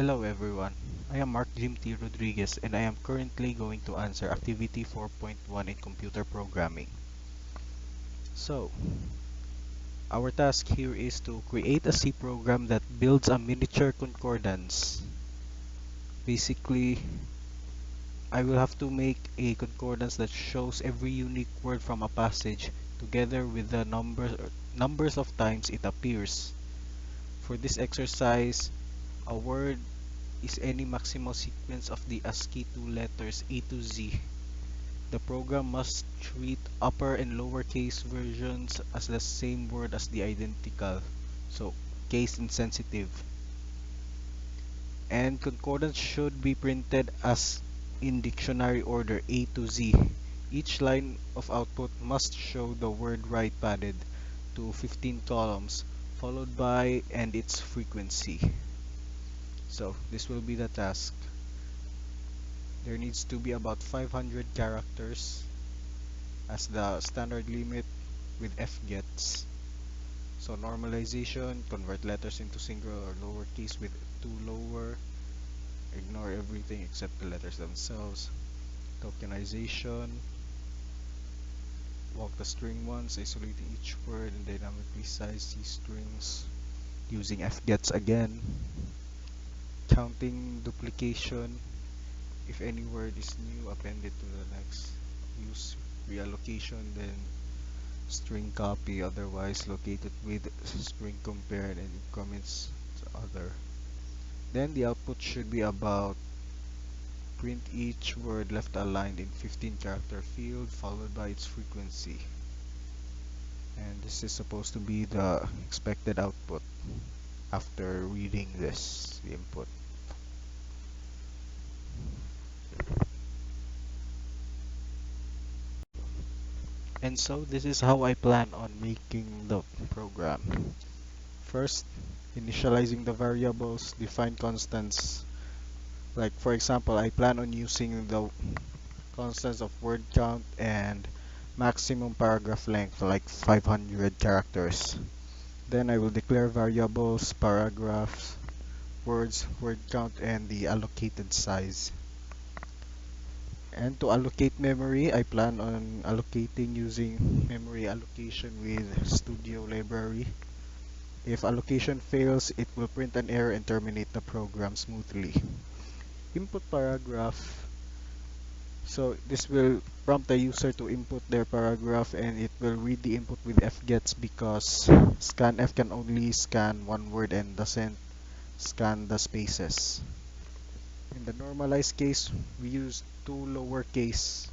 Hello everyone, I am Mark Jim T. Rodriguez and I am currently going to answer Activity 4.1 in Computer Programming. So, our task here is to create a C program that builds a miniature concordance. Basically, I will have to make a concordance that shows every unique word from a passage together with the numbers of times it appears. For this exercise, a word is any maximal sequence of the ASCII 2 letters A to Z. The program must treat upper and lower case versions as the same word as the identical, so case insensitive. And concordance should be printed as in dictionary order A to Z. Each line of output must show the word right padded to 15 columns, followed by and its frequency. So this will be the task. There needs to be about 500 characters as the standard limit with fgets. So normalization, convert letters into single or lowercase with two lower, ignore everything except the letters themselves. Tokenization, walk the string once, isolating each word and dynamically size these strings using fgets again. Counting duplication, if any word is new, append it to the next. Use reallocation, then string copy, otherwise located with string compared and increments to other. Then the output should be about print each word left aligned in 15 character field followed by its frequency. And this is supposed to be the expected output after reading this, the input. And so this is how I plan on making the program. First, initializing the variables, define constants. Like for example, I plan on using the constants of word count and maximum paragraph length, like 500 characters. Then I will declare variables, paragraphs, words, word count, and the allocated size. And to allocate memory, I plan on allocating using memory allocation with Studio Library. If allocation fails, it will print an error and terminate the program smoothly. Input paragraph. So this will prompt the user to input their paragraph and it will read the input with fgets because scanf can only scan one word and doesn't scan the spaces. In the normalized case, we use two lowercase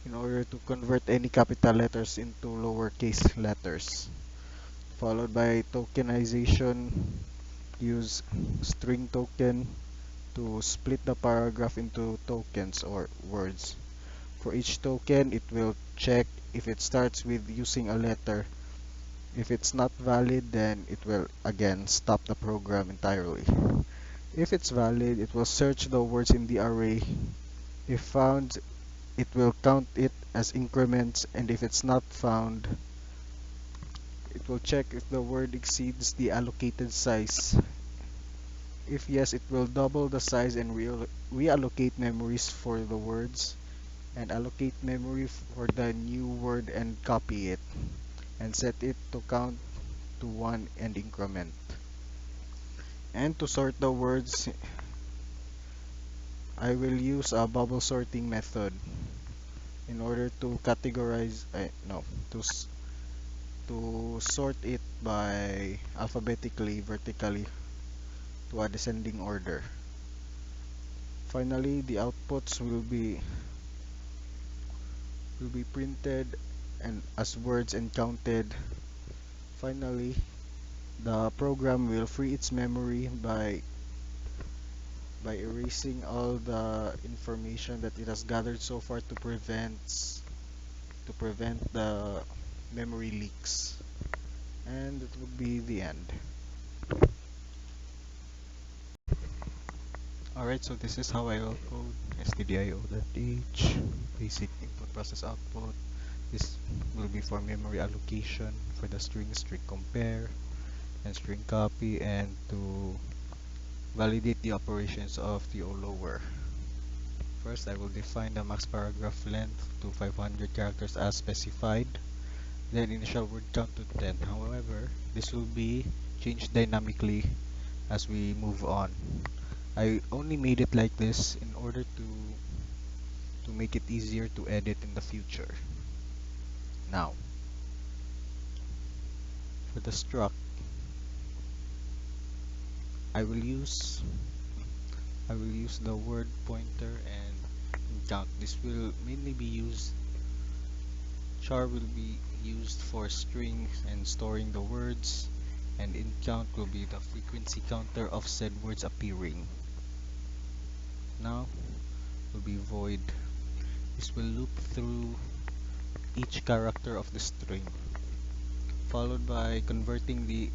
in order to convert any capital letters into lowercase letters. Followed by tokenization, use string token to split the paragraph into tokens or words. For each token, it will check if it starts with using a letter. If it's not valid, then it will again stop the program entirely. If it's valid, it will search the words in the array. If found, it will count it as increments, and if it's not found, it will check if the word exceeds the allocated size. If yes, it will double the size and reallocate memories for the words and allocate memory for the new word and copy it and set it to count to 1 and increment. And to sort the words, I will use a bubble sorting method in order to categorize, to sort it by alphabetically vertically to a descending order. Finally, the outputs will be printed and as words and counted. Finally, the program will free its memory by erasing all the information that it has gathered so far to prevent the memory leaks. And that would be the end. Alright, so this is how I will code stdio.h, basic input process output. This will be for memory allocation for the string compare, and string copy, and to validate the operations of the lower. First, I will define the max paragraph length to 500 characters as specified, then initial word count to 10. However, this will be changed dynamically as we move on. I only made it like this in order to make it easier to edit in the future. Now, for the struct, I will use the word pointer and count. This will mainly be used. Char will be used for strings and storing the words, and in count will be the frequency counter of said words appearing. Now will be void. This will loop through each character of the string, followed by converting the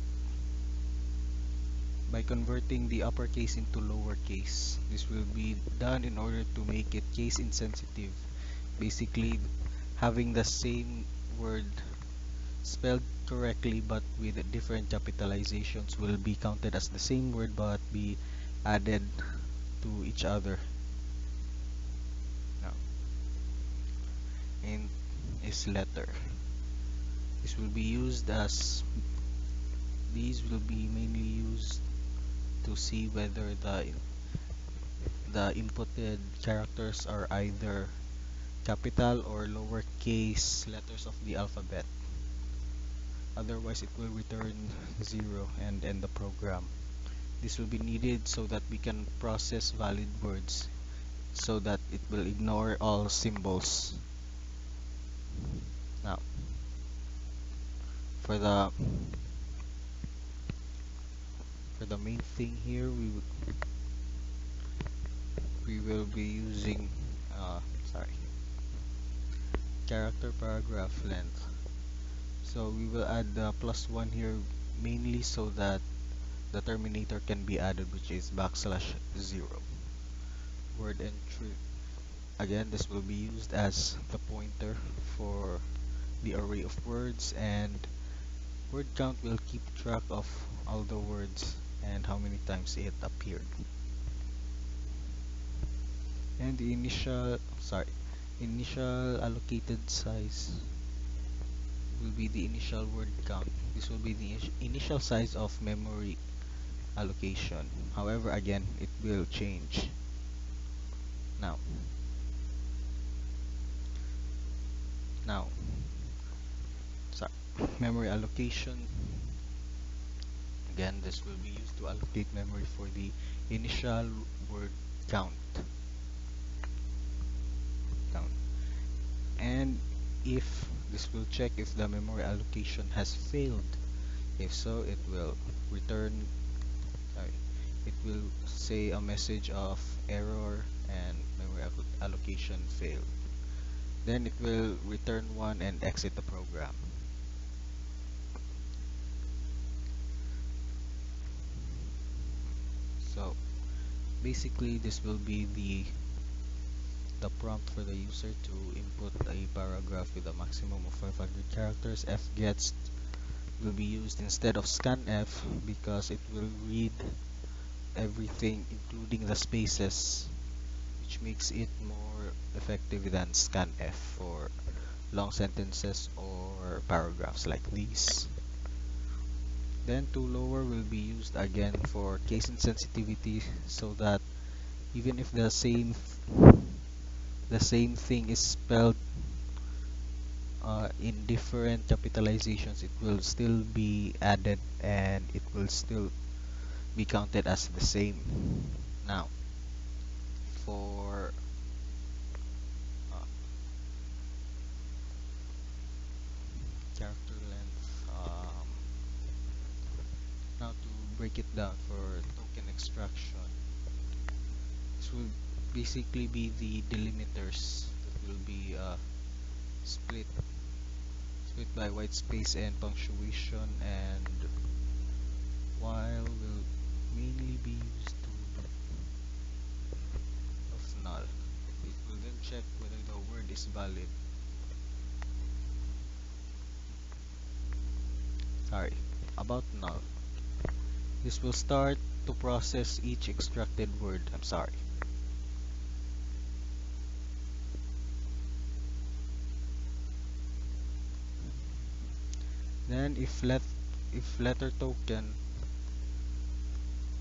uppercase into lowercase. This will be done in order to make it case insensitive. Basically, having the same word spelled correctly but with different capitalizations will be counted as the same word but be added to each other. Now, int is letter. This will be used as these will be mainly used to see whether the inputted characters are either capital or lowercase letters of the alphabet. Otherwise, it will return 0 and end the program. This will be needed so that we can process valid words, so that it will ignore all symbols. Now, for the main thing here, we will be using character paragraph length. So we will add the +1 here mainly so that the terminator can be added, which is \0. Word entry. Again, this will be used as the pointer for the array of words, and word count will keep track of all the words and how many times it appeared. And the initial allocated size will be the initial word count. This will be the initial size of memory allocation. However, again, it will change. Now, memory allocation. Again, this will be used to allocate memory for the initial word count. And if this will check if the memory allocation has failed. If so, it will return it will say a message of error and memory allocation failed. Then it will return 1 and exit the program. So basically, this will be the prompt for the user to input a paragraph with a maximum of 500 characters. Fgets will be used instead of scanf because it will read everything including the spaces, which makes it more effective than scanf for long sentences or paragraphs like these. Then toLower will be used again for case insensitivity, so that even if the same thing is spelled in different capitalizations, it will still be added and it will still be counted as the same. Now, for character length, now to break it down for token extraction, this will basically be the delimiters that will be split by white space and punctuation, and while will mainly be used to of null. It will then check whether the word is valid. About null. This will start to process each extracted word. I'm sorry. Then if letter token,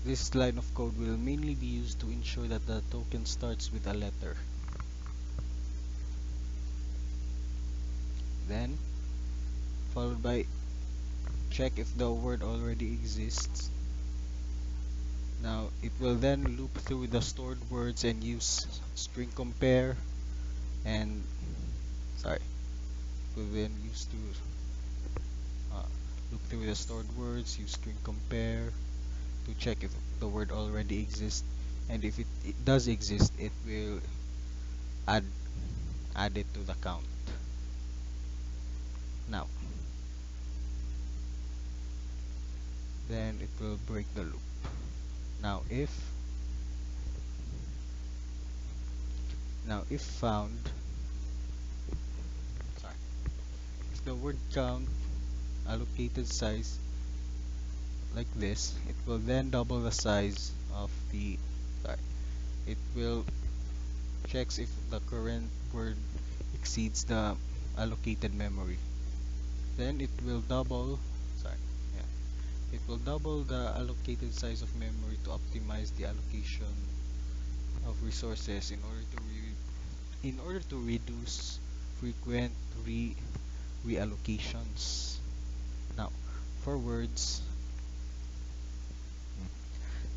this line of code will mainly be used to ensure that the token starts with a letter. Then followed by check if the word already exists. Now it will then loop through the stored words and use string compare and sorry, will then use to loop through the stored words, use string compare to check if the word already exists, and if it does exist, it will add add it to the count. Now then it will break the loop. Now if found, sorry, if the word count allocated size like this, it will then double the size of the, sorry, it will checks if the current word exceeds the allocated memory. Then it will double, sorry, yeah, it will double the allocated size of memory to optimize the allocation of resources in order to reduce frequent reallocations. Now, for words,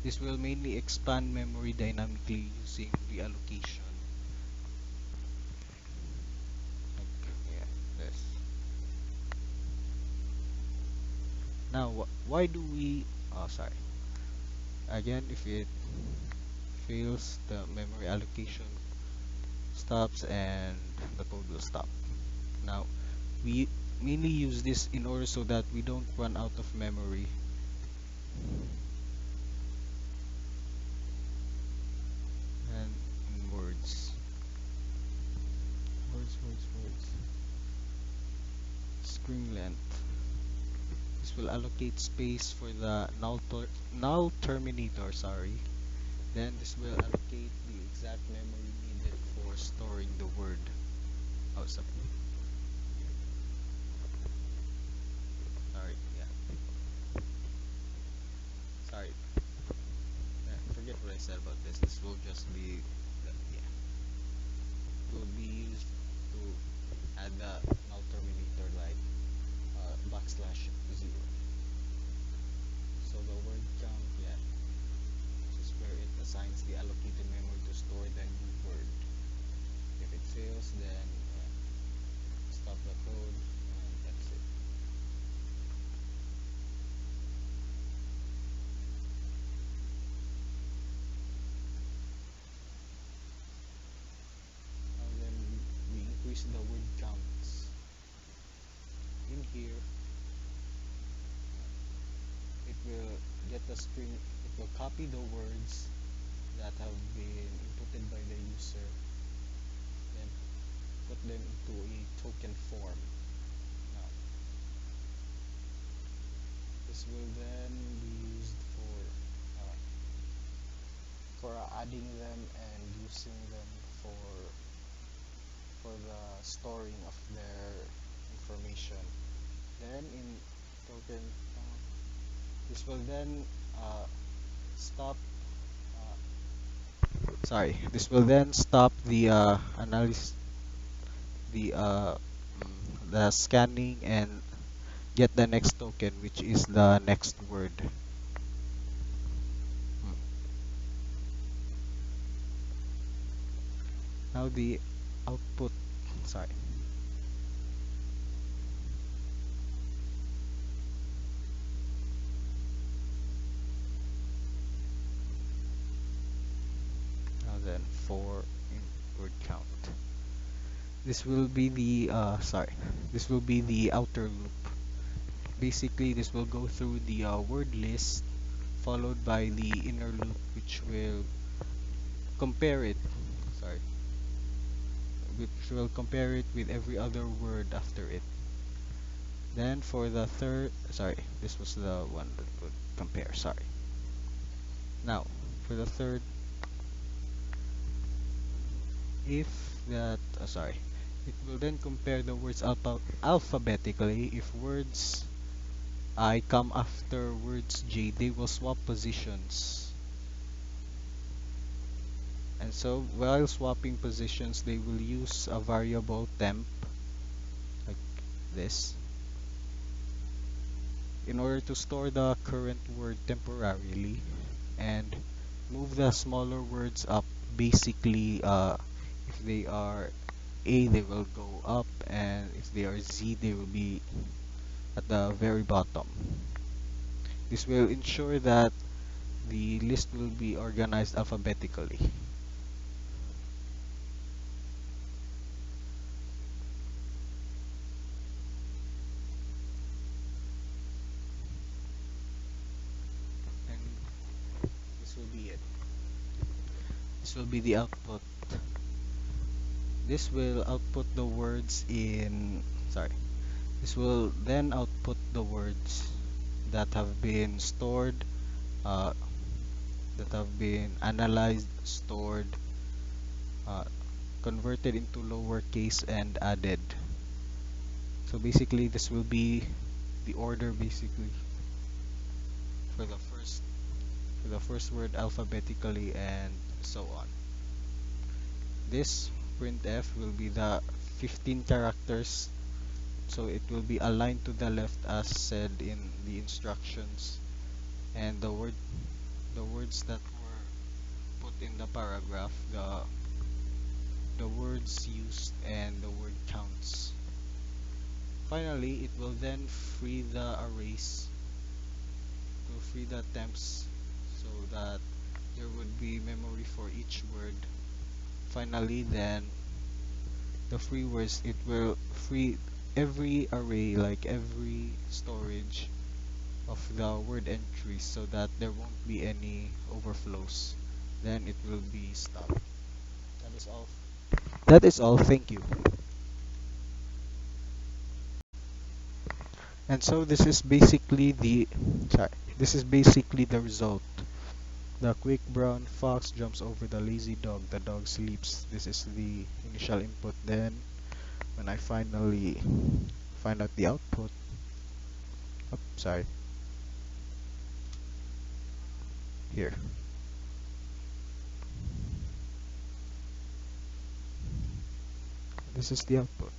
this will mainly expand memory dynamically using reallocation. Like, yeah, this. Now, why do we? Oh, sorry. Again, if it fails, the memory allocation stops and the code will stop. Now, we mainly use this in order so that we don't run out of memory. And in words, string length. This will allocate space for the null terminator, sorry. Then this will allocate the exact memory needed for storing the word. Oh, sorry. Sorry, yeah. Sorry. Yeah, forget what I said about this. This will just be, yeah, will be used to add the null terminator like backslash 0. So the word count, yeah, this is where it assigns the allocated memory to store the new word. If it fails, then stop the code and that's it. Now then we increase the word counts. In here, it will get the string, it will copy the words that have been inputted by the user, then put them into a token form. Now, this will then be used for adding them and using them for the storing of their information. Then in token, this will then stop. This will then stop the analysis, the the scanning and get the next token, which is the next word. Now the output, sorry. Now then for word count. This will be the this will be the outer loop. Basically, this will go through the word list followed by the inner loop, which will compare it. Sorry, which will compare it with every other word after it. Then for the third, sorry, this was the one that would compare. Sorry. Now, for the third, if that, sorry, it will then compare the words alphabetically. If words I come after words J, they will swap positions. And so, while swapping positions, they will use a variable temp, like this, in order to store the current word temporarily and move the smaller words up. Basically, if they are A, they will go up, and if they are Z, they will be at the very bottom. This will ensure that the list will be organized alphabetically. And this will be it. This will be the output. This will output the words in, sorry, this will then output the words that have been stored, uh, that have been analyzed, stored, uh, converted into lowercase and added. So basically this will be the order basically for the first word alphabetically and so on. This printf will be the 15 characters, so it will be aligned to the left as said in the instructions, and the words that were put in the paragraph, the words used and the word counts. Finally, it will then free the arrays, will free the temps so that there would be memory for each word. Finally, then the free words, it will free every array, like every storage of the word entries, so that there won't be any overflows. Then it will be stopped. That is all. That is all. Thank you. And so this is basically the sorry, this is basically the result. The quick brown fox jumps over the lazy dog. The dog sleeps. This is the initial input. Then when I finally find out the output, oh, sorry, here. This is the output.